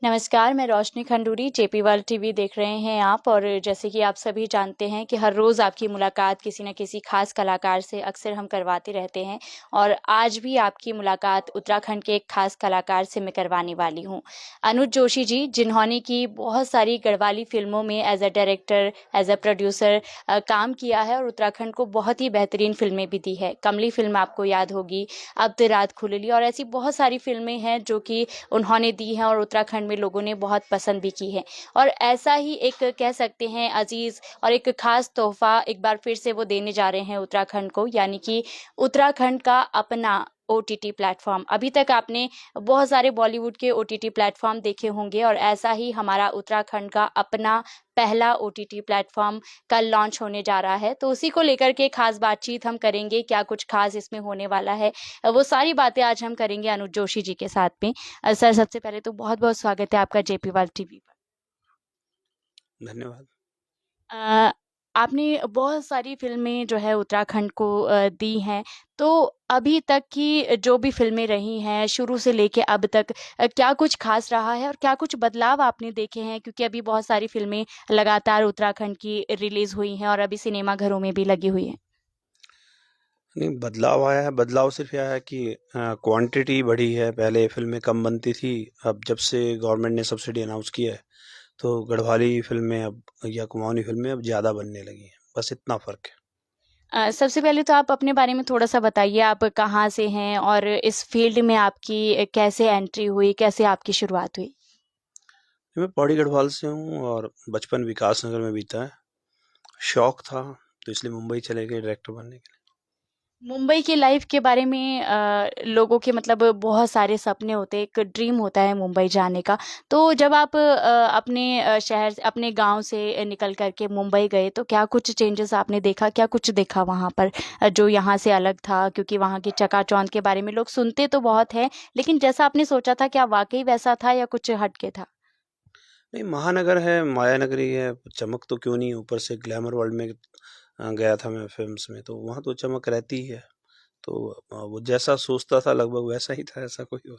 नमस्कार, मैं रोशनी Khanduri, JP world TV देख रहे हैं आप। और जैसे कि आप सभी जानते हैं कि हर रोज़ आपकी मुलाकात किसी न किसी खास कलाकार से अक्सर हम करवाते रहते हैं। और आज भी आपकी मुलाकात उत्तराखंड के एक खास कलाकार से मैं करवाने वाली हूँ। अनुज जोशी जी, जिन्होंने की बहुत सारी गढ़वाली फ़िल्मों में as a director, as a producer काम किया है और उत्तराखंड को बहुत ही बेहतरीन फ़िल्में भी दी है। कमली फ़िल्म आपको याद होगी, अब तो रात खुलली, और ऐसी बहुत सारी फ़िल्में हैं जो कि उन्होंने दी हैं और उत्तराखंड में लोगों ने बहुत पसंद भी की है। और ऐसा ही एक कह सकते हैं अजीज़ और एक ख़ास तोहफ़ा एक बार फिर से वो देने जा रहे हैं उत्तराखंड को, यानी कि उत्तराखंड का अपना ओटीटी प्लेटफ़ॉर्म। अभी तक आपने बहुत सारे बॉलीवुड के ओटीटी प्लेटफ़ॉर्म देखे होंगे और ऐसा ही हमारा उत्तराखंड का अपना पहला ओटीटी प्लेटफ़ॉर्म कल लॉन्च होने जा रहा है। तो उसी को लेकर के ख़ास बातचीत हम करेंगे, क्या कुछ ख़ास इसमें होने वाला है। वो सारी बातें आज हम करेंगे अनुज जोशी जी के साथ में। सर, सबसे पहले तो बहुत-बहुत स्वागत है आपका जेपी वर्ल्ड टीवी पर। धन्यवाद। अ, आपने बहुत सारी फ़िल्में जो है उत्तराखंड को दी हैं, तो अभी तक की जो भी फ़िल्में रही हैं, शुरू से लेके अब तक क्या कुछ ख़ास रहा है और क्या कुछ बदलाव आपने देखे हैं? क्योंकि अभी बहुत सारी फ़िल्में लगातार उत्तराखंड की रिलीज़ हुई हैं और अभी सिनेमा घरों में भी लगी हुई हैं। नहीं, बदलाव आया है। बदलाव सिर्फ़ ये आया है कि क्वांटिटी बढ़ी है। पहले फ़िल्में कम बनती थी, अब जब से गवर्नमेंट ने सब्सिडी अनाउंस किया है, तो गढ़वाली फ़िल्में अब या कुमाऊनी फ़िल्में अब ज़्यादा बनने लगी हैं। बस इतना फ़र्क है। सबसे पहले तो आप अपने बारे में थोड़ा-सा बताइए, आप कहाँ से हैं और इस फ़ील्ड में आपकी कैसे एंट्री हुई, कैसे आपकी शुरुआत हुई? मैं पौड़ी गढ़वाल से हूँ और बचपन विकास नगर में बीता है। शौक था, तो इसलिए मुंबई चले गए डायरेक्टर बनने के मुंबई की लाइफ के बारे में लोगों के मतलब बहुत सारे सपने होते हैं, एक ड्रीम होता है मुंबई जाने का। तो जब आप अपने शहर से, अपने गाँव से निकल कर के मुंबई गए, तो क्या कुछ चेंजेस आपने देखा? क्या कुछ देखा वहाँ पर जो यहाँ से अलग था? क्योंकि वहाँ की चकाचौंध के बारे में लोग सुनते तो बहुत हैं, लेकिन जैसा आपने सोचा था, क्या वाक़ई वैसा था या कुछ हट के था? लिए। नहीं, महानगर है, माया नगरी है, चमक तो क्यों नहीं, ऊपर से ग्लैमर वर्ल्ड में गया था मैं फ़िल्म्स में, तो वहाँ तो चमक रहती ही है। तो वो जैसा सोचता था लगभग वैसा ही था, ऐसा कोई और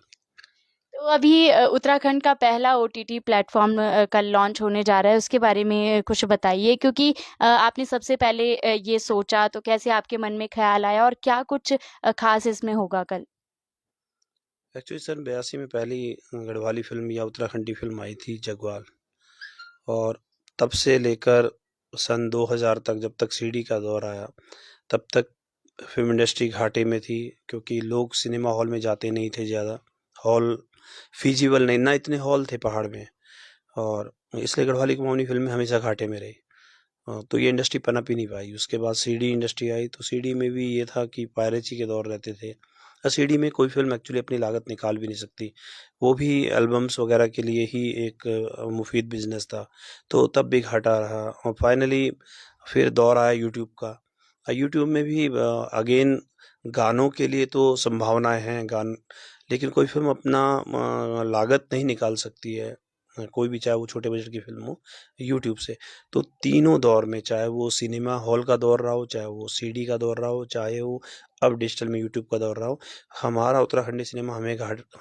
तो अभी उत्तराखंड का पहला ओटीटी प्लेटफ़ॉर्म कल लॉन्च होने जा रहा है, उसके बारे में कुछ बताइए, क्योंकि आपने सबसे पहले ये सोचा तो कैसे आपके मन में ख़्याल आया और क्या कुछ ख़ास इसमें होगा कल? एक्चुअली सन 82 में पहली गढ़वाली फ़िल्म या उत्तराखंडी फ़िल्म आई थी जगवाल। और तब से लेकर सन 2000 तक, जब तक सीडी का दौर आया, तब तक फ़िल्म इंडस्ट्री घाटे में थी, क्योंकि लोग सिनेमा हॉल में जाते नहीं थे ज़्यादा। हॉल फ़ीज़िबल नहीं, ना इतने हॉल थे पहाड़ में, और इसलिए गढ़वाली कुमाऊनी फ़िल्में हमेशा घाटे में रही। तो ये इंडस्ट्री पनप ही नहीं पाई। उसके बाद सीडी इंडस्ट्री आई, तो सीडी में भी ये था कि पायरेसी के दौर रहते थे। सीडी में कोई फ़िल्म एक्चुअली अपनी लागत निकाल भी नहीं सकती। वो भी एल्बम्स वगैरह के लिए ही एक मुफ़ीद बिज़नेस था। तो तब भी घाटा रहा, और फाइनली फिर दौर आया यूट्यूब का। यूट्यूब में भी अगेन गानों के लिए तो संभावनाएँ हैं, गान लेकिन कोई फ़िल्म अपना लागत नहीं निकाल सकती है। कोई भी, चाहे वो छोटे बजट की फ़िल्म हो, यूट्यूब से। तो तीनों दौर में, चाहे वो सिनेमा हॉल का दौर रहा हो, चाहे वो सीडी का दौर रहा हो, चाहे वो अब डिजिटल में यूट्यूब का दौर रहा हो, हमारा उत्तराखंडी सिनेमा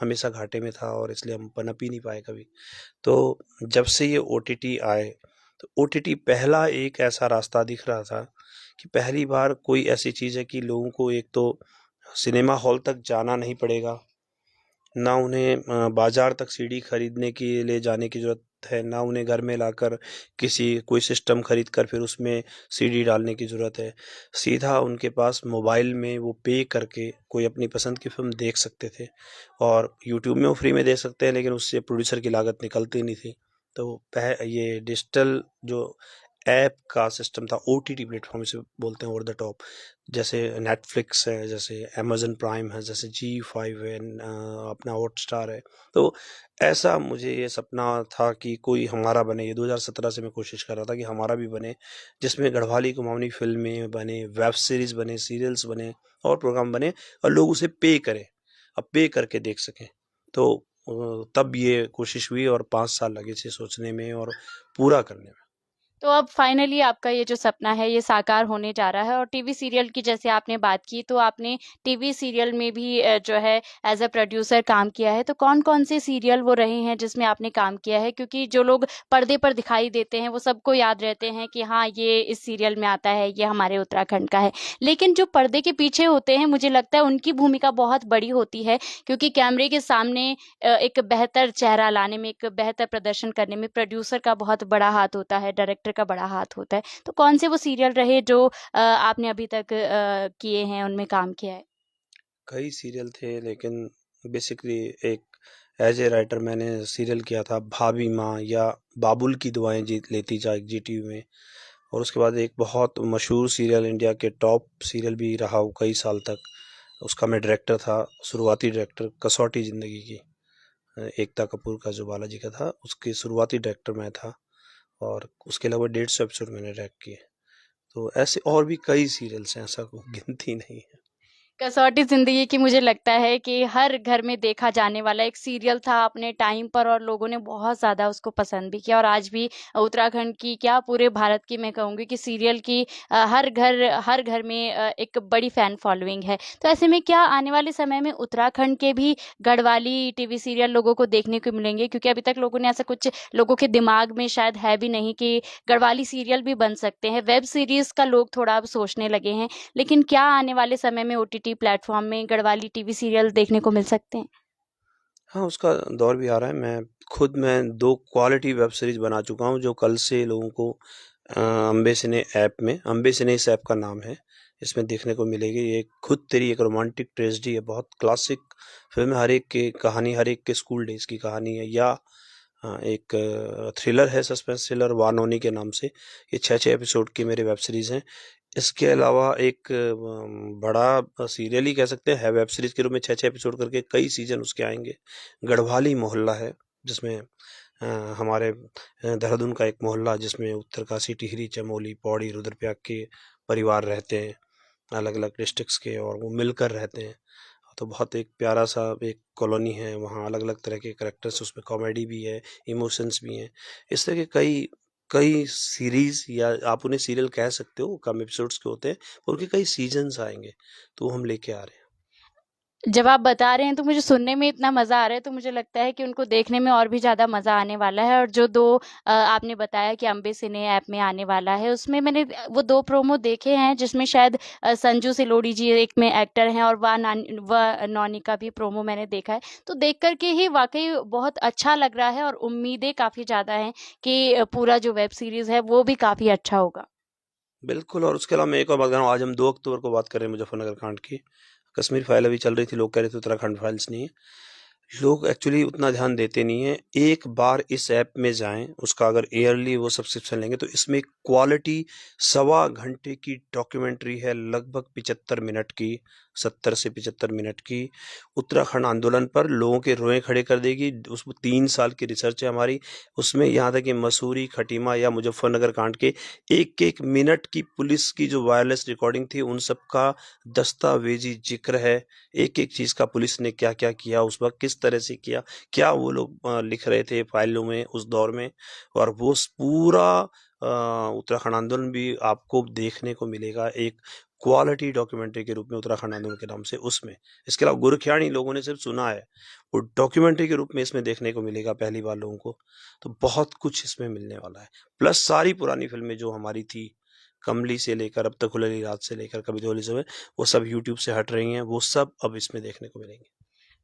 हमेशा घाटे में था, और इसलिए हम पनप ही नहीं पाए कभी। तो जब से ये ओटीटी आए, तो ओटीटी पहला एक ऐसा रास्ता दिख रहा था कि पहली बार कोई ऐसी चीज़ है कि लोगों को एक तो सिनेमा हॉल तक जाना नहीं पड़ेगा, ना उन्हें बाज़ार तक सीडी खरीदने के लिए जाने की ज़रूरत है, ना उन्हें घर में लाकर कोई सिस्टम खरीद कर फिर उसमें सीडी डालने की ज़रूरत है। सीधा उनके पास मोबाइल में वो पे करके कोई अपनी पसंद की फ़िल्म देख सकते थे, और यूट्यूब में वो फ्री में देख सकते हैं, लेकिन उससे प्रोड्यूसर की लागत निकलती नहीं थी। तो पह ये डिजिटल जो ऐप का सिस्टम था, ओटीटी प्लेटफ़ॉर्म जिसे बोलते हैं, ओवर द टॉप, जैसे नेटफ्लिक्स है, जैसे अमेज़न प्राइम है, जैसे जी5 है, अपना हॉटस्टार है। तो ऐसा मुझे ये सपना था कि कोई हमारा बने। ये 2017 से मैं कोशिश कर रहा था कि हमारा भी बने, जिसमें गढ़वाली कुमाऊनी फ़िल्में बने, वेब सीरीज़ बने, सीरियल्स बने, और प्रोग्राम बने, और लोग उसे पे करें, अब पे करके देख सकें। तो तब ये कोशिश हुई, और 5 साल लगे इसे सोचने में और पूरा करने में। तो अब फाइनली आपका ये जो सपना है ये साकार होने जा रहा है, और टीवी सीरियल की जैसे आपने बात की, तो आपने टीवी सीरियल में भी जो है एज अ प्रोड्यूसर काम किया है। तो कौन कौन से सीरियल वो रहे हैं जिसमें आपने काम किया है? क्योंकि जो लोग पर्दे पर दिखाई देते हैं वो सबको याद रहते हैं कि हाँ ये इस सीरियल में आता है, ये हमारे उत्तराखंड का है। लेकिन जो पर्दे के पीछे होते हैं, मुझे लगता है उनकी भूमिका बहुत बड़ी होती है, क्योंकि कैमरे के सामने एक बेहतर चेहरा लाने में, एक बेहतर प्रदर्शन करने में प्रोड्यूसर का बहुत बड़ा हाथ होता है, डायरेक्टर का बड़ा हाथ होता है। तो कौन से वो सीरियल रहे जो आपने अभी तक किए हैं, उनमें काम किया है? कई सीरियल थे, लेकिन बेसिकली एक एज ए राइटर मैंने सीरियल किया था भाभी माँ या बाबुल की दुआएं जीत लेती जा जी टी वी में। और उसके बाद एक बहुत मशहूर सीरियल, इंडिया के टॉप सीरियल भी रहा वो कई साल तक, उसका मैं डायरेक्टर था, शुरुआती डायरेक्टर, कसौटी ज़िंदगी की। एकता कपूर का जो बालाजी का था, उसके शुरुआती डायरेक्टर मैं था। और उसके अलावा 150 एपिसोड मैंने डायरेक्ट किए। तो ऐसे और भी कई सीरियल्स हैं, ऐसा कोई गिनती नहीं है। कसौटी जिंदगी की मुझे लगता है कि हर घर में देखा जाने वाला एक सीरियल था अपने टाइम पर, और लोगों ने बहुत ज़्यादा उसको पसंद भी किया। और आज भी उत्तराखंड की क्या, पूरे भारत की मैं कहूँगी कि सीरियल की हर घर में एक बड़ी फैन फॉलोइंग है। तो ऐसे में क्या आने वाले समय में उत्तराखंड के भी गढ़वाली टीवी सीरियल लोगों को देखने को मिलेंगे? क्योंकि अभी तक लोगों ने ऐसा कुछ, लोगों के दिमाग में शायद है भी नहीं कि गढ़वाली सीरियल भी बन सकते हैं। वेब सीरीज का लोग थोड़ा अब सोचने लगे हैं। लेकिन क्या आने वाले समय में ओटीटी प्लेटफॉर्म में गढ़वाली टीवी सीरियल देखने को मिल सकते हैं? हाँ, उसका दौर भी आ रहा है। मैं 2 क्वालिटी वेब सीरीज़ बना चुका हूँ, जो कल से लोगों को अम्बे सिने ऐप में, अम्बे सिने इस ऐप का नाम है, इसमें देखने को मिलेगी। ये खुद तेरी एक रोमांटिक ट्रेजेडी है, बहुत क्लासिक फ़िल्म है, हर एक की कहानी, हर एक के स्कूल डेज़ की कहानी है। या एक थ्रिलर है, सस्पेंस थ्रिलर, वानोनी के नाम से। ये 6-6 एपिसोड की मेरी वेब सीरीज़ हैं। इसके अलावा एक बड़ा सीरियल ही कह सकते हैं, है वेब सीरीज़ के रूप में, 6-6 एपिसोड करके कई सीज़न उसके आएँगे। गढ़वाली मोहल्ला है, जिसमें हमारे देहरादून का एक मोहल्ला, जिसमें उत्तरकाशी, टिहरी, चमोली, पौड़ी, रुद्रप्रयाग के परिवार रहते हैं, अलग-अलग डिस्ट्रिक्ट्स के, और वो मिलकर रहते हैं। तो बहुत एक प्यारा सा एक कॉलोनी है, वहाँ अलग-अलग तरह के कैरेक्टर्स, उसमें कॉमेडी भी है, इमोशंस भी हैं। इस तरह के कई कई सीरीज़, या आप उन्हें सीरियल कह सकते हो, कम एपिसोड्स के होते हैं, और उनके कई सीज़न्स आएँगे, तो वो हम लेके आ रहे हैं। जब आप बता रहे हैं तो मुझे सुनने में इतना मज़ा आ रहा है, तो मुझे लगता है कि उनको देखने में और भी ज़्यादा मज़ा आने वाला है। और जो 2 आपने बताया कि अम्बे सिने ऐप में आने वाला है, उसमें मैंने वो 2 प्रोमो देखे हैं, जिसमें शायद संजू सिलोड़ी जी एक में एक्टर हैं, और व नौनी का भी प्रोमो मैंने देखा है। तो देख कर के ही वाक़ई बहुत अच्छा लग रहा है, और उम्मीदें काफ़ी ज़्यादा हैं कि पूरा जो वेब सीरीज़ है वो भी काफ़ी अच्छा होगा। बिल्कुल, और उसके अलावा मैं एक और बात कर रहा हूँ, आज हम 2 अक्टूबर को बात कर रहे हैं मुज़फ्फरनगर कांड की। कश्मीर फाइल अभी चल रही थी, लोग कह रहे थे उत्तराखंड फाइल्स नहीं है। लोग एक्चुअली उतना ध्यान देते नहीं हैं। एक बार इस ऐप में जाएँ, उसका अगर ईयरली वो सब्सक्रिप्शन लेंगे, तो इसमें क्वालिटी सवा घंटे की डॉक्यूमेंट्री है, लगभग 75 मिनट की, 70 से 75 मिनट की। उत्तराखंड आंदोलन पर लोगों के रोएँ खड़े कर देगी। उसमें 3 साल की रिसर्च है हमारी। उसमें यहाँ तक कि मसूरी, खटीमा या मुज़फ्फरनगर कांड के एक-एक मिनट की पुलिस की जो वायरलेस रिकॉर्डिंग थी, उन सब का दस्तावेज़ी ज़िक्र है। एक-एक चीज़ का पुलिस ने क्या-क्या किया, उस वक़्त किस तरह से किया, क्या वो लोग लिख रहे थे फाइलों में उस दौर में, और वो पूरा उत्तराखंड आंदोलन भी आपको देखने को मिलेगा एक क्वालिटी डॉक्यूमेंट्री के रूप में, उत्तराखंड आंदोलन के नाम से उसमें। इसके अलावा गोरखियानी लोगों ने सिर्फ़ सुना है, वो डॉक्यूमेंट्री के रूप में इसमें देखने को मिलेगा पहली बार लोगों को। तो बहुत कुछ इसमें मिलने वाला है। प्लस सारी पुरानी फ़िल्में जो हमारी थी, कमली से लेकर अब तक खुलेली रात से लेकर कभी तो होली समय, वो सब यूट्यूब से हट रही हैं, वो सब अब इसमें देखने को मिलेंगी।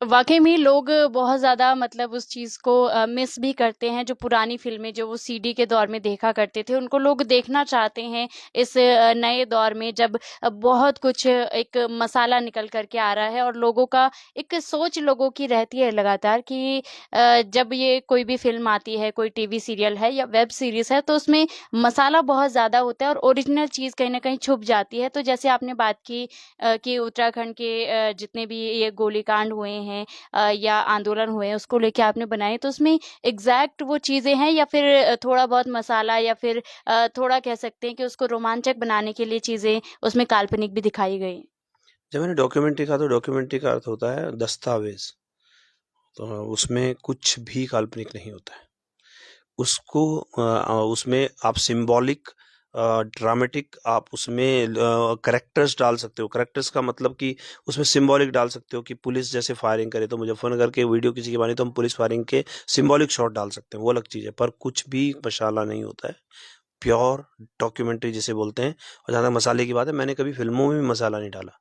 वाक़ई में लोग बहुत ज़्यादा मतलब उस चीज़ को मिस भी करते हैं, जो पुरानी फ़िल्में जो वो सीडी के दौर में देखा करते थे, उनको लोग देखना चाहते हैं इस नए दौर में, जब बहुत कुछ एक मसाला निकल कर के आ रहा है, और लोगों का एक सोच लोगों की रहती है लगातार कि जब ये कोई भी फ़िल्म आती है, कोई टीवी सीरियल है या वेब सीरीज़ है, तो उसमें मसाला बहुत ज़्यादा होता है और ओरिजिनल चीज़ कहीं न कहीं छुप जाती है। तो जैसे आपने बात की कि उत्तराखंड के जितने भी ये गोलीकांड हुए हैं या आंदोलन हुए हैं, उसको लेके आपने बनाए, तो उसमें एग्ज़ैक्ट वो चीज़ें हैं, या फिर थोड़ा बहुत मसाला, या फिर थोड़ा कह सकते हैं कि उसको रोमांचक बनाने के लिए चीज़ें उसमें काल्पनिक भी दिखाई गई? जब मैंने डॉक्यूमेंट्री कहा, तो डॉक्यूमेंट्री का अर्थ होता है दस्तावेज़, तो उसमें कुछ भी काल्पनिक नहीं होता है। उसको उसमें आप सिंबॉलिक ड्रामेटिक आप उसमें करेक्टर्स डाल सकते हो। करेक्टर्स का मतलब कि उसमें सिंबॉलिक डाल सकते हो कि पुलिस जैसे फायरिंग करे तो मुजफ्फरनगर के वीडियो किसी की बनी तो हम पुलिस फायरिंग के सिंबॉलिक शॉट डाल सकते हैं, वो अलग चीज़ है। पर कुछ भी मसाला नहीं होता है, प्योर डॉक्यूमेंट्री जिसे बोलते हैं। और जहाँ तक मसाले की बात है, मैंने कभी फिल्मों में भी मसाला नहीं डाला।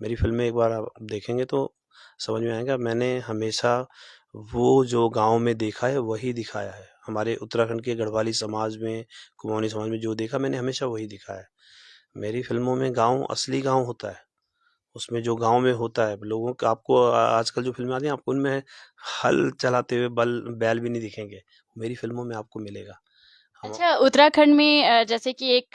मेरी फिल्में एक बार आप देखेंगे तो समझ में आएगा, मैंने हमेशा वो जो गांव में देखा है वही दिखाया है। हमारे उत्तराखंड के गढ़वाली समाज में, कुमाऊनी समाज में जो देखा मैंने हमेशा वही दिखाया है। मेरी फिल्मों में गांव असली गांव होता है। उसमें जो गांव में होता है लोगों का, आपको आजकल जो फिल्में आती हैं आपको उनमें हल चलाते हुए बल बैल भी नहीं दिखेंगे, मेरी फिल्मों में आपको मिलेगा। हम अच्छा, उत्तराखंड में जैसे कि एक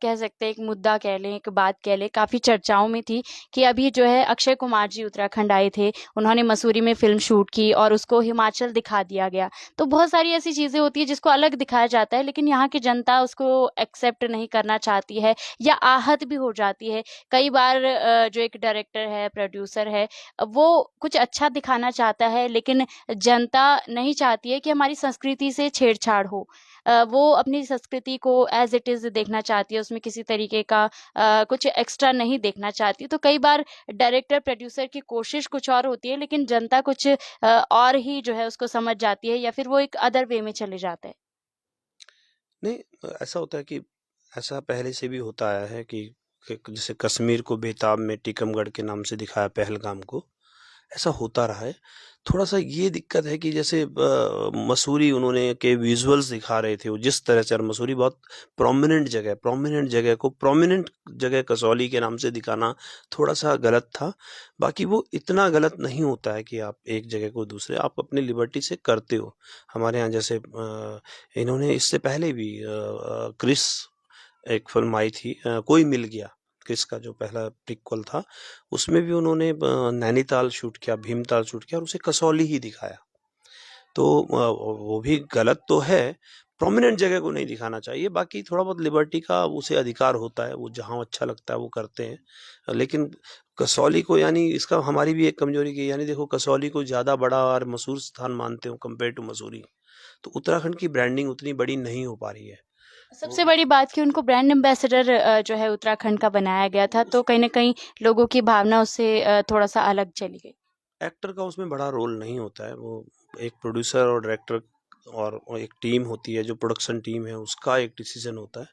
कह सकते हैं एक मुद्दा कह लें, एक बात कह लें, काफ़ी चर्चाओं में थी कि अभी जो है अक्षय कुमार जी उत्तराखंड आए थे। उन्होंने मसूरी में फ़िल्म शूट की और उसको हिमाचल दिखा दिया गया। तो बहुत सारी ऐसी चीज़ें होती हैं जिसको अलग दिखाया जाता है, लेकिन यहाँ की जनता उसको एक्सेप्ट नहीं करना चाहती है या आहत भी हो जाती है। कई बार जो एक डायरेक्टर है, प्रोड्यूसर है, वो कुछ अच्छा दिखाना चाहता है, लेकिन जनता नहीं चाहती है कि हमारी संस्कृति से छेड़छाड़ हो। वो अपनी संस्कृति को एज़ इट इज़ देखना चाहती है, उसमें किसी तरीके का कुछ एक्स्ट्रा नहीं देखना चाहती। तो कई बार डायरेक्टर, प्रोड्यूसर की कोशिश कुछ और होती है, लेकिन जनता कुछ और ही जो है उसको समझ जाती है या फिर वो एक अदर वे में चले जाते हैं। नहीं, ऐसा होता है कि ऐसा पहले से भी होता आया है कि जैसे कश्मीर को बेताब में टीकमगढ़ के नाम से दिखाया, पहलगाम को, ऐसा होता रहा है। थोड़ा सा ये दिक्कत है कि जैसे मसूरी उन्होंने के विजुअल्स दिखा रहे थे वो जिस तरह से, और मसूरी बहुत प्रोमिनेंट जगह को प्रोमिनेंट जगह कसौली के नाम से दिखाना थोड़ा सा गलत था। बाकी वो इतना गलत नहीं होता है कि आप एक जगह को दूसरे आप अपनी लिबर्टी से करते हो। हमारे यहाँ जैसे इन्होंने इससे पहले भी क्रिस एक फ़िल्म आई थी, कोई मिल गया, क्रिस का जो पहला प्रीक्वल था, उसमें भी उन्होंने नैनीताल शूट किया, भीमताल शूट किया और उसे कसौली ही दिखाया। तो वो भी गलत तो है, प्रोमिनेंट जगह को नहीं दिखाना चाहिए। बाकी थोड़ा बहुत लिबर्टी का उसे अधिकार होता है, वो जहाँ अच्छा लगता है वो करते हैं। लेकिन कसौली को, यानी इसका हमारी भी एक कमजोरी की, यानी देखो कसौली को ज़्यादा बड़ा और मशहूर स्थान मानते हो कंपेयर टू मसूरी, तो उत्तराखंड की ब्रांडिंग उतनी बड़ी नहीं हो पा रही है। वो सबसे बड़ी बात कि उनको ब्रांड एम्बेसडर जो है उत्तराखंड का बनाया गया था, तो उस कहीं न कहीं लोगों की भावना उससे थोड़ा-सा अलग चली गई। एक्टर का उसमें बड़ा रोल नहीं होता है। वो एक प्रोड्यूसर और डायरेक्टर और एक टीम होती है, जो प्रोडक्शन टीम है उसका एक डिसीजन होता है।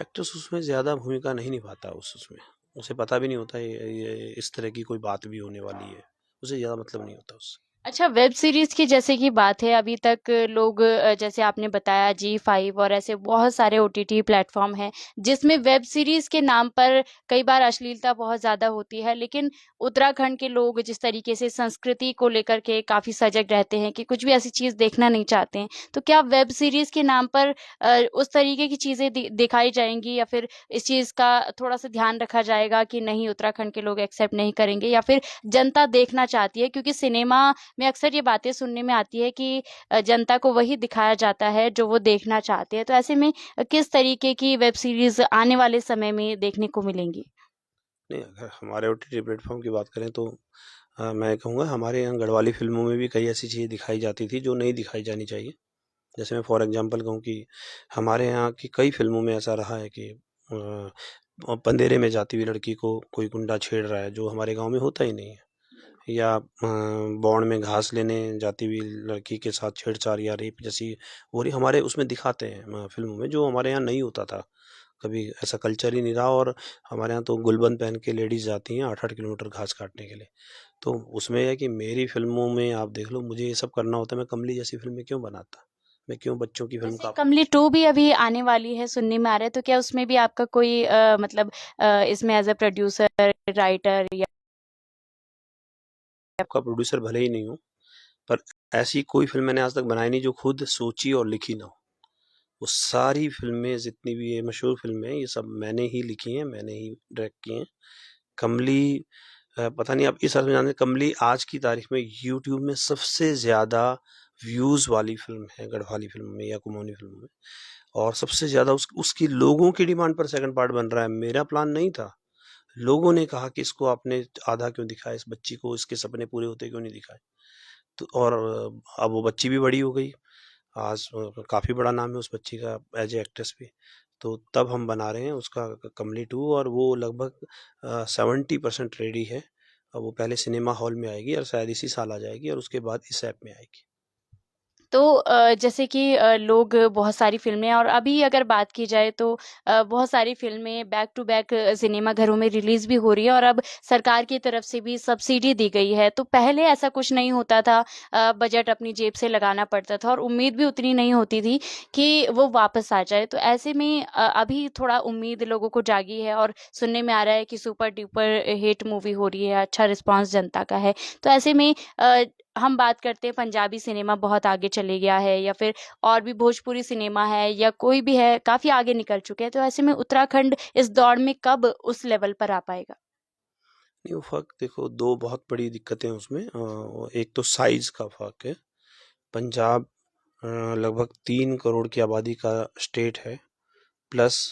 एक्टर्स उसमें ज़्यादा भूमिका नहीं निभाता, उसमें उसे पता भी नहीं होता ये इस तरह की कोई बात भी होने वाली है, उसे ज़्यादा मतलब नहीं होता उससे। अच्छा, वेब सीरीज़ की जैसे कि बात है, अभी तक लोग जैसे आपने बताया जी5 और ऐसे बहुत सारे ओटीटी प्लेटफ़ॉर्म हैं, जिसमें वेब सीरीज़ के नाम पर कई बार अश्लीलता बहुत ज़्यादा होती है। लेकिन उत्तराखंड के लोग जिस तरीके से संस्कृति को लेकर के काफ़ी सजग रहते हैं कि कुछ भी ऐसी चीज़ देखना नहीं चाहते हैं। तो क्या वेब सीरीज़ के नाम पर उस तरीके की चीज़ें दिखाई जाएँगी या फिर इस चीज़ का थोड़ा-सा ध्यान रखा जाएगा कि नहीं उत्तराखंड के लोग एक्सेप्ट नहीं करेंगे या फिर जनता देखना चाहती है? क्योंकि सिनेमा में अक्सर ये बातें सुनने में आती है कि जनता को वही दिखाया जाता है जो वो देखना चाहते हैं। तो ऐसे में किस तरीके की वेब सीरीज़ आने वाले समय में देखने को मिलेंगी? नहीं, अगर हमारे ओटीटी प्लेटफॉर्म की बात करें तो मैं कहूँगा हमारे यहाँ गढ़वाली फिल्मों में भी कई ऐसी चीज़ें दिखाई जाती थी जो नहीं दिखाई जानी चाहिए। जैसे मैं फॉर एग्जांपल कहूँ कि हमारे यहाँ की कई फिल्मों में ऐसा रहा है कि पंदेरे में जाती हुई लड़की को कोई गुंडा छेड़ रहा है, जो हमारे गांव में होता ही नहीं है। या बौड़ में घास लेने जाती हुई लड़की के साथ छेड़छाड़ या रेप जैसी हो रही, हमारे उसमें दिखाते हैं फिल्मों में, जो हमारे यहाँ नहीं होता था। कभी ऐसा कल्चर ही नहीं रहा। और हमारे यहाँ तो गुलबंद पहन के लेडीज जाती हैं 8-8 किलोमीटर घास काटने के लिए। तो उसमें है कि मेरी फिल्मों में आप देख लो, मुझे ये सब करना होता है, मैं कमली जैसी फिल्में क्यों बनाता, मैं क्यों बच्चों की फिल्म जैसे का। कमली 2 भी अभी आने वाली है, सुनने में आ रहा है, तो क्या उसमें भी आपका कोई मतलब इसमें एज़ अ प्रोड्यूसर, राइटर या आपका प्रोड्यूसर भले ही नहीं हो, पर ऐसी कोई फिल्म मैंने आज तक बनाई नहीं जो खुद सोची और लिखी ना हो। वो सारी फ़िल्में जितनी भी ये मशहूर फ़िल्में हैं, ये सब मैंने ही लिखी हैं, मैंने ही डायरेक्ट की हैं। कमली पता नहीं आप इस अर्थ में जानते हैं, कमली आज की तारीख में यूट्यूब में सबसे ज़्यादा व्यूज़ वाली फ़िल्म है गढ़वाली फ़िल्म में या कुमाऊनी फ़िल्म में। और सबसे ज़्यादा उसकी लोगों की डिमांड पर सेकंड पार्ट बन रहा है। मेरा प्लान नहीं था। लोगों ने कहा कि इसको आपने आधा क्यों दिखाया, इस बच्ची को इसके सपने पूरे होते क्यों नहीं दिखाए। तो और अब वो बच्ची भी बड़ी हो गई। आज काफ़ी बड़ा नाम है उस बच्ची का एज ए एक्ट्रेस भी। तो तब हम बना रहे हैं उसका कमली 2, और वो लगभग 70% रेडी है। अब वो पहले सिनेमा हॉल में आएगी और शायद इसी साल आ जाएगी, और उसके बाद इस ऐप में आएगी। तो जैसे कि लोग बहुत सारी फ़िल्में, और अभी अगर बात की जाए तो बहुत सारी फ़िल्में बैक टू बैक सिनेमा घरों में रिलीज़ भी हो रही है, और अब सरकार की तरफ से भी सब्सिडी दी गई है। तो पहले ऐसा कुछ नहीं होता था, बजट अपनी जेब से लगाना पड़ता था और उम्मीद भी उतनी नहीं होती थी कि वो वापस आ जाए। तो ऐसे में अभी थोड़ा उम्मीद लोगों को जागी है, और सुनने में आ रहा है कि सुपर डुपर हिट मूवी हो रही है, अच्छा रिस्पॉन्स जनता का है। तो ऐसे में हम बात करते हैं पंजाबी सिनेमा बहुत आगे चले गया है, या फिर और भी भोजपुरी सिनेमा है या कोई भी है, काफ़ी आगे निकल चुके हैं। तो ऐसे में उत्तराखंड इस दौड़ में कब उस लेवल पर आ पाएगा? नहीं, वो फ़र्क देखो, 2 बहुत बड़ी दिक्कतें हैं उसमें। एक तो साइज़ का फ़र्क है। पंजाब लगभग 3 करोड़ की आबादी का स्टेट है, प्लस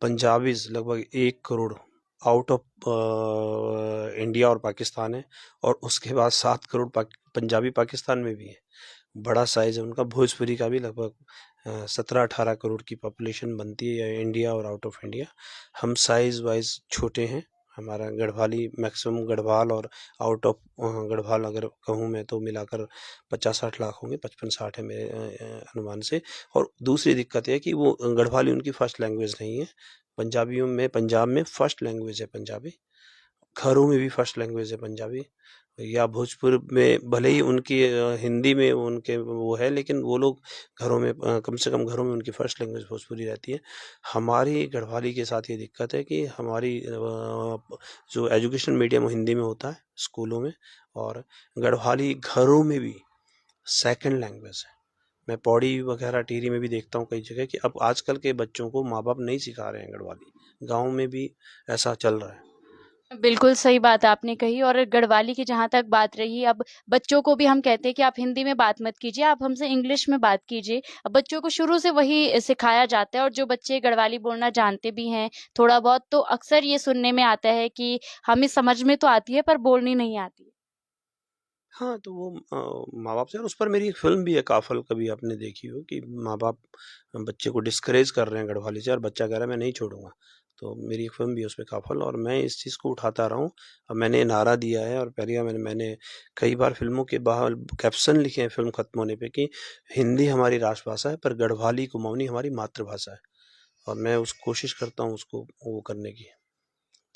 पंजाबीज़ लगभग 1 करोड़ आउट ऑफ इंडिया और पाकिस्तान है, और उसके बाद 7 करोड़ पंजाबी पाकिस्तान में भी है। बड़ा साइज़ है उनका। भोजपुरी का भी लगभग 17-18 करोड़ की पॉपुलेशन बनती है इंडिया और आउट ऑफ इंडिया। हम साइज़ वाइज छोटे हैं। हमारा गढ़वाली मैक्सिमम, गढ़वाल और आउट ऑफ गढ़वाल अगर कहूँ मैं तो मिलाकर 50-60 लाख होंगे, 55-60 है मेरे अनुमान से। और दूसरी दिक्कत ये है कि वो गढ़वाली उनकी फर्स्ट लैंग्वेज नहीं है। पंजाबियों में, पंजाब में फर्स्ट लैंग्वेज है पंजाबी। घरों में भी फर्स्ट लैंग्वेज है पंजाबी। या भोजपुर में भले ही उनकी हिंदी में उनके वो है, लेकिन वो लोग घरों में कम से कम घरों में उनकी फर्स्ट लैंग्वेज भोजपुरी रहती है। हमारी गढ़वाली के साथ ये दिक्कत है कि हमारी जो एजुकेशन मीडियम हिंदी में होता है स्कूलों में, और गढ़वाली घरों में भी सेकंड लैंग्वेज है। मैं पौड़ी वगैरह टिहरी में भी देखता हूँ कई जगह कि अब आजकल के बच्चों को माँ बाप नहीं सिखा रहे हैं गढ़वाली। गाँव में भी ऐसा चल रहा है। बिल्कुल सही बात आपने कही। और गढ़वाली की जहाँ तक बात रही, अब बच्चों को भी हम कहते हैं कि आप हिंदी में बात मत कीजिए, आप हमसे इंग्लिश में बात कीजिए। अब बच्चों को शुरू से वही सिखाया जाता है, और जो बच्चे गढ़वाली बोलना जानते भी हैं थोड़ा बहुत, तो अक्सर ये सुनने में आता है कि हमें समझ में तो आती है पर बोलनी नहीं आती है। हाँ, तो वो माँ-बाप से, और उस पर मेरी एक फ़िल्म भी है काफ़ल, कभी आपने देखी हो, कि माँ-बाप बच्चे को डिस्करेज कर रहे हैं गढ़वाली से, और बच्चा कह रहा है मैं नहीं छोड़ूँगा। तो मेरी एक फ़िल्म भी है उसपे काफ़ल, और मैं इस चीज़ को उठाता रहा हूँ। अब मैंने नारा दिया है, और पहली बार मैंने कई बार फ़िल्मों के बाहर कैप्शन लिखे हैं फ़िल्म ख़त्म होने पे कि हिंदी हमारी राष्ट्रभाषा है, पर गढ़वाली कुमाऊनी हमारी मातृभाषा है। और मैं उस कोशिश करता हूँ उसको वो करने की।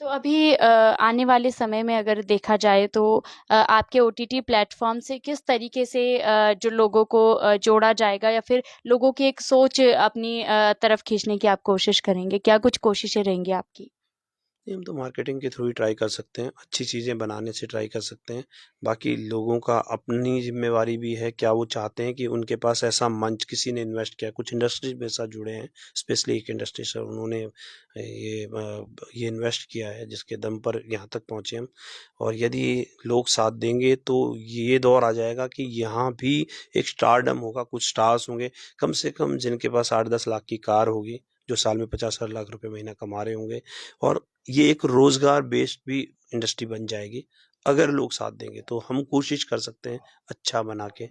तो अभी आने वाले समय में अगर देखा जाए तो आपके ओटीटी प्लेटफ़ॉर्म से किस तरीके से जो लोगों को जोड़ा जाएगा, या फिर लोगों की एक सोच अपनी तरफ खींचने की आप कोशिश करेंगे? क्या कुछ कोशिशें रहेंगी आपकी? नहीं, हम तो मार्केटिंग के थ्रू ही ट्राई कर सकते हैं, अच्छी चीज़ें बनाने से ट्राई कर सकते हैं। बाकी लोगों का अपनी ज़िम्मेवारी भी है, क्या वो चाहते हैं कि उनके पास ऐसा मंच, किसी ने इन्वेस्ट किया, कुछ इंडस्ट्रीज़ मेरे साथ जुड़े हैं, स्पेशली एक इंडस्ट्री से उन्होंने ये इन्वेस्ट किया है जिसके दम पर यहाँ तक पहुँचे हम। और यदि लोग साथ देंगे तो ये दौर आ जाएगा कि यहाँ भी एक स्टारडम होगा, कुछ स्टार्स होंगे, कम से कम जिनके पास 8-10 लाख की कार होगी, जो साल में 50-60 लाख रुपए महीना कमा रहे होंगे, और ये एक रोज़गार बेस्ड भी इंडस्ट्री बन जाएगी, अगर लोग साथ देंगे। तो हम कोशिश कर सकते हैं अच्छा बना के।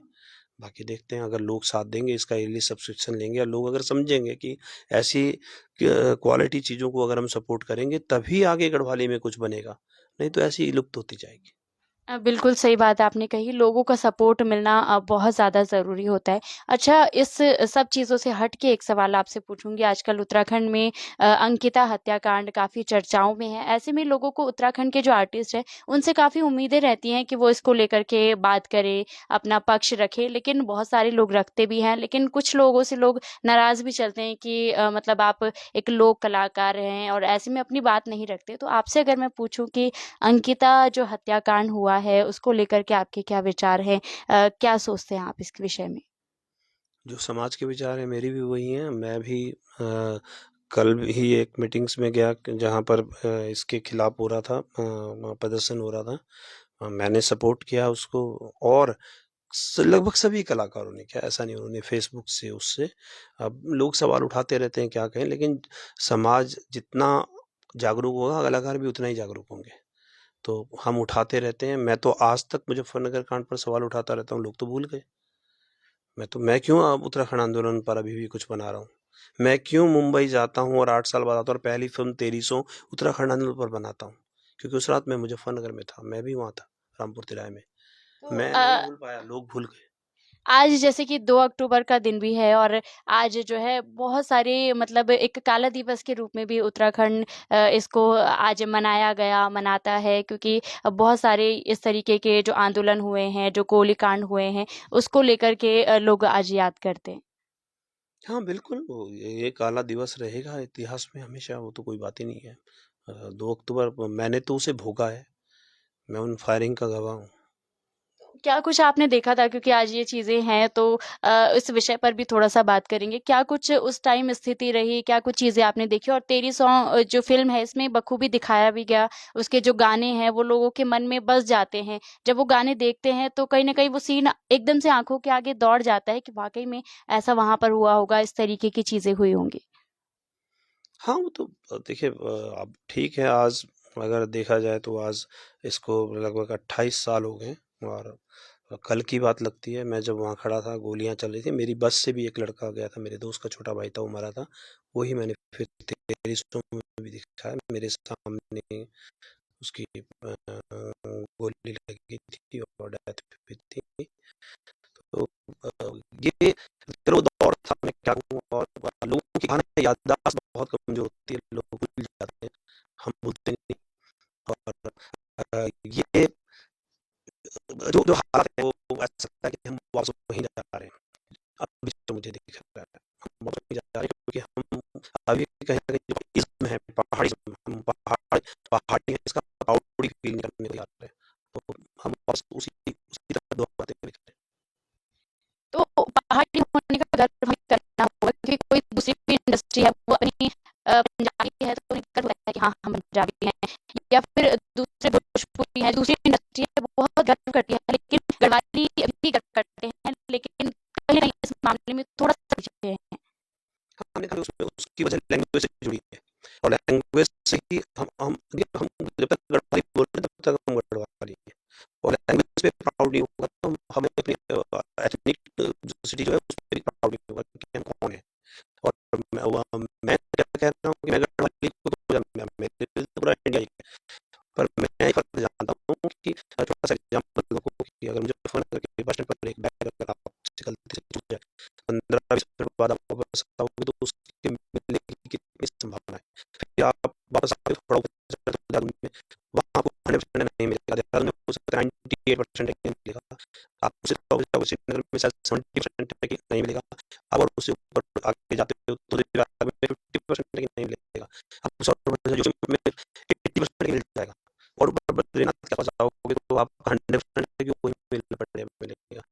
बाकी देखते हैं, अगर लोग साथ देंगे, इसका ईयरली सब्सक्रिप्शन लेंगे, और लोग अगर समझेंगे कि ऐसी क्वालिटी चीज़ों को अगर हम सपोर्ट करेंगे, तभी आगे गढ़वाली में कुछ बनेगा, नहीं तो ऐसे ही लुप्त होती जाएगी। बिल्कुल सही बात आपने कही, लोगों का सपोर्ट मिलना बहुत ज़्यादा ज़रूरी होता है। अच्छा, इस सब चीज़ों से हट के एक सवाल आपसे पूछूँगी, आजकल उत्तराखंड में अंकिता हत्याकांड काफ़ी चर्चाओं में है। ऐसे में लोगों को उत्तराखंड के जो आर्टिस्ट हैं, उनसे काफ़ी उम्मीदें रहती हैं कि वो इसको लेकर के बात करें, अपना पक्ष रखें, लेकिन बहुत सारे लोग रखते भी हैं, लेकिन कुछ लोगों से लोग नाराज़ भी चलते हैं कि मतलब आप एक लोक कलाकार हैं और ऐसे में अपनी बात नहीं रखते। तो आपसे अगर मैं पूछूँ कि अंकिता जो हत्याकांड हुआ है, उसको लेकर के आपके क्या विचार हैं? क्या सोचते हैं आप इस विषय में? जो समाज के विचार हैं मेरी भी वही हैं। मैं भी कल ही एक मीटिंग्स में गया जहाँ पर इसके खिलाफ हो रहा था, प्रदर्शन हो रहा था। मैंने सपोर्ट किया उसको, और लगभग सभी कलाकारों ने किया, ऐसा नहीं उन्होंने फेसबुक से उससे। अब लोग सवाल उठाते रहते हैं क्या कहें, लेकिन समाज जितना जागरूक होगा, कलाकार भी उतना ही जागरूक होंगे। तो हम उठाते रहते हैं। मैं तो आज तक मुजफ्फरनगर कांड पर सवाल उठाता रहता हूँ, लोग तो भूल गए। मैं क्यों अब उत्तराखंड आंदोलन पर अभी भी कुछ बना रहा हूँ? मैं क्यों मुंबई जाता हूँ और 8 साल बाद आता हूँ और पहली फ़िल्म तेरी सो उत्तराखंड आंदोलन पर बनाता हूँ? क्योंकि उस रात मैं मुज़फ्फरनगर में था, मैं भी वहाँ था, रामपुर तिराहे में। तो मैं नहीं भूल पाया, लोग भूल गए। आज जैसे कि 2 अक्टूबर का दिन भी है और आज जो है बहुत सारे मतलब एक काला दिवस के रूप में भी उत्तराखंड इसको आज मनाया गया, मनाता है क्योंकि बहुत सारे इस तरीके के जो आंदोलन हुए हैं, जो गोलीकांड हुए हैं, उसको लेकर के लोग आज याद करते हैं। हाँ, बिल्कुल, वो ये काला दिवस रहेगा इतिहास में हमेशा, वो तो कोई बात ही नहीं है। 2 अक्टूबर मैंने तो उसे भोगा है, मैं उन फायरिंग का गवाह हूँ। क्या कुछ आपने देखा था क्योंकि आज ये चीज़ें हैं तो इस विषय पर भी थोड़ा-सा बात करेंगे। क्या कुछ उस टाइम स्थिति रही, क्या कुछ चीज़ें आपने देखी और तेरी जो फ़िल्म है इसमें बखूबी दिखाया भी गया, उसके जो गाने हैं वो लोगों के मन में बस जाते हैं। जब वो गाने देखते हैं तो कहीं न कहीं वो सीन एकदम से आँखों के आगे दौड़ जाता है कि वाक़ई में ऐसा वहाँ पर हुआ होगा, इस तरीके की चीज़ें हुई होंगी। हाँ, वो तो देखिए, अब ठीक है, आज अगर देखा जाए तो आज इसको लगभग 28 साल हो गए और कल की बात लगती है, मैं जब वहाँ खड़ा था, गोलियाँ चल रही थी, मेरी बस से भी एक लड़का गया था, मेरे दोस्त का छोटा भाई था, वो मरा था। वही मैंने फिर तेरी सुन में भी देखा है, मेरे सामने उसकी गोली लगी थी और डेथ हुई थी। तो ये तेरा वो दौर था, मैं क्या कहूँ, और लोगों की खाने याददाश्त बहुत कमज़ोर होती है, लोग भूल जाते हैं, हम भूलते नहीं। और ये जो जो हालात हैं वो ऐसा लगता है कि हम वापस वहीं जा रहे हैं। अभी तो मुझे दिख रहा है, हम वापस वहीं जा रहे हैं क्योंकि हम अभी कहीं न कहीं जो इज़्म है, पहाड़िज़्म, हम पहाड़ी हैं, इसका प्राउड फील नहीं करने को तैयार हैं। तो हम वापस उसी उसी तरह दोहराते हुए दिख रहे हैं। तो पहाड़ी होने का गर्व हमें करना होगा क्योंकि कोई दूसरी भी इंडस्ट्री है वो अपनी पंजाबी है तो उन्हें गर्व होता है कि हाँ हम पंजाबी हैं या फिर दूसरे भोजपुरी है दूसरी इंडस्ट्री है वो बहुत गर्व करती है लेकिन गढ़वाली भी गर्व करते हैं लेकिन कहीं ना कहीं इस मामले में थोड़ा सा पीछे हैं। हाँ, हमने कहा उसमें उसकी वजह लैंग्वेज से जुड़ी है और लैंग्वेज से ही हम देखिए, हम जब तक गढ़वाली बोल रहे हैं तब तक हम गढ़वाली हैं और लैंग्वेज पे प्राउड नहीं होगा तो हमें अपनी एथनिक जो सिटी जो है उस पर भी प्राउड नहीं होगा कि हम कौन है। और मैं क्या कह रहा हूँ कि मैं गढ़वाली को तो मेरे लिए तो पूरा इंडिया ही है, पर मैं एक बात जानता हूँ कि थोड़ा सा एग्जाम्पल लोगों की, अगर मुझे फ़ोन करके बस स्टैंड पर एक बैग अगर आपसे गलती से छूट जाए, 15-20 मिनट बाद आप वापस आओगे तो उसके मिलने की कितनी संभावना है? फिर आप वापस आओगे थोड़ा ऊपर चढ़ते हो देहरादून में, वहाँ आपको 100% नहीं मिलेगा, देहरादून में हो सकता है 98% नहीं मिलेगा। आप उससे थोड़ा ऊपर जाओगे, श्रीनगर में शायद 70% तक नहीं मिलेगा। आप और उससे ऊपर आगे जाते हो तो लद्दाख में 50% तक नहीं मिलेगा। आप उससे और ऊपर जाओगे में 80% मिल जाएगा और बद्रीनाथ के पास जाओगे तो आपको 100% क्यों वहीं मिलेगा।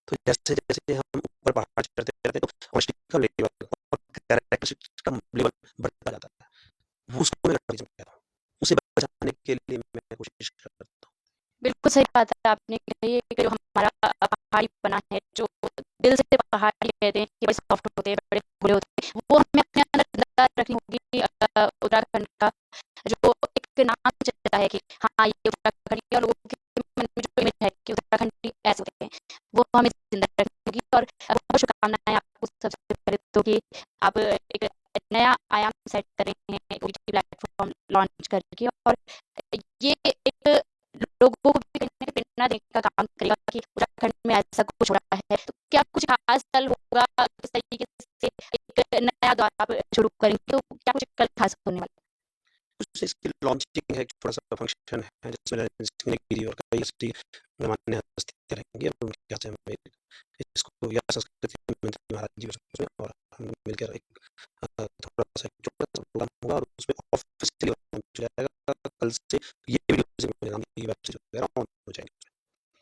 तो जैसे-जैसे हम ऊपर पहाड़ चढ़ते रहते हैं तो ऑनेस्टी का लेवल और कैरेक्टरिस्टिक्स का लेवल बढ़ता जाता है। वो उसको मैं लड़ाई समझता हूँ। उसे बचाने के लिए मैं कोशिश करता हूँ। बिल्कुल सही बात है आपने कही है कि जो हमारा पहाड़ीपना है, जो दिल से पहाड़ी कहते हैं कि बड़े सॉफ्ट होते हैं, बड़े भोले होते हैं, वो हमें अपने अंदर ज़िंदा रखनी होगी उत्तराखंड का जो एक नाम चलता है कि हाँ, ये उत्तराखंडी है और लोगों के मन में जो इमेज है कि उत्तराखंडी ऐसे होते हैं, वो हमें ज़िंदा रखनी होगी और बहुत शुभकामनाएँ आपको सबसे पहले तो कि आप एक नया आयाम सेट कर रहे हैं ओटीटी प्लेटफ़ॉर्म लॉन्च करके और ये एक लोगों को भी कहीं न कहीं प्रेरणा देने का काम करेगा कि उत्तराखंड में ऐसा कुछ हो रहा है। तो क्या कुछ खास कल होगा, किस तरीके से एक नया दौर आप शुरू करेंगे, तो क्या कुछ कल खास होने वाला है? कुछ इसकी लॉन्चिंग है, एक छोटा-सा फंक्शन है जिसमें सिने गिरी और कई हस्ती गणमान्य हस्तियाँ रहेंगी और उनके यहाँ से हमें इसको या संस्कृति मंत्री महाराज जी उसमें और हम मिलकर एक थोड़ा-सा छोटा-सा प्रोग्राम होगा और उसमें ऑफ़िशियली जाएगा कल से ये वीडियो ये वेब सीरीज़ वगैरह ऑन हो जाएँगे।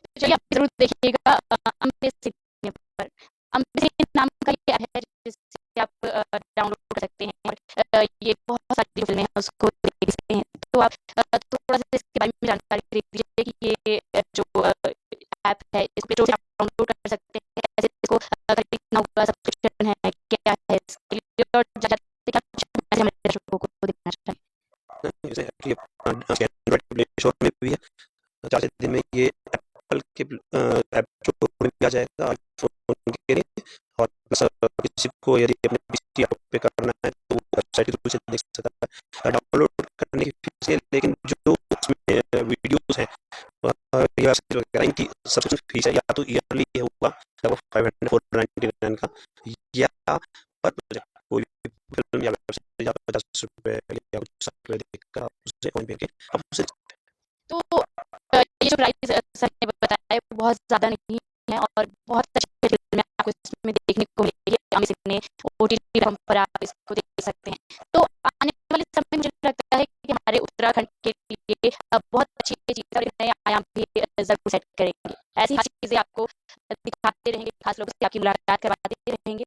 तो चलिए आप ज़रूर देखिएगा अमृत सिनेमा पर। अमृत सिनेमा नाम का ये ऐप है जिससे आप डाउनलोड कर सकते हैं और ये बहुत सारी जो फ़िल्में हैं उसको देख सकते हैं। तो आप थोड़ा-सा इसके बारे में जानकारी दे दीजिए कि ये जो ऐप है इसको प्ले स्टोर से आप डाउनलोड कर सकते हैं, कैसे इसको खरीदना होगा, सब्सक्रिप्शन है, क्या है इसके लिए और ज़्यादा क्या कुछ हमारे दर्शकों को देखना चाहिए? जैसे एक्चुअली एंड्रॉइड प्ले स्टोर में भी है, 4 से दिन में ये एप्पल के ऐप स्टोर में भी आ जाएगा आईफ़ोन के लिए। किसी को यदि अपने पीसी पे करना है तो वो वेबसाइट के थ्रू से देख सकता है। डाउनलोड करने की फीस है, लेकिन जो उसमें वीडियोस हैं या वगैरह इनकी सब्सक्रिप्शन फीस है, या तो ईयरली होगा लगभग 500 499 का, या पर प्रोजेक्ट कोई भी फिल्म या वेब सीरीज आप 50 रुपए या कुछ 60 रुपए देकर आप उसे ऑन करके आप उसे तो ये जो प्राइस सर ने बताया है वो बहुत ज़्यादा नहीं है और बहुत अच्छी फिल्में आपको इसमें देखने को मिलेगी। हम इसमें ओटीटी प्लेटफॉर्म पर आप इसको देख सकते हैं। तो आने वाले समय में मुझे लगता है कि हमारे उत्तराखंड के लिए बहुत अच्छी चीज़ और नए आयाम भी ज़रूर सेट करेंगे। ऐसी हर चीज़ें आपको दिखाते रहेंगे, खास लोगों से आपकी मुलाकात करवाते रहेंगे।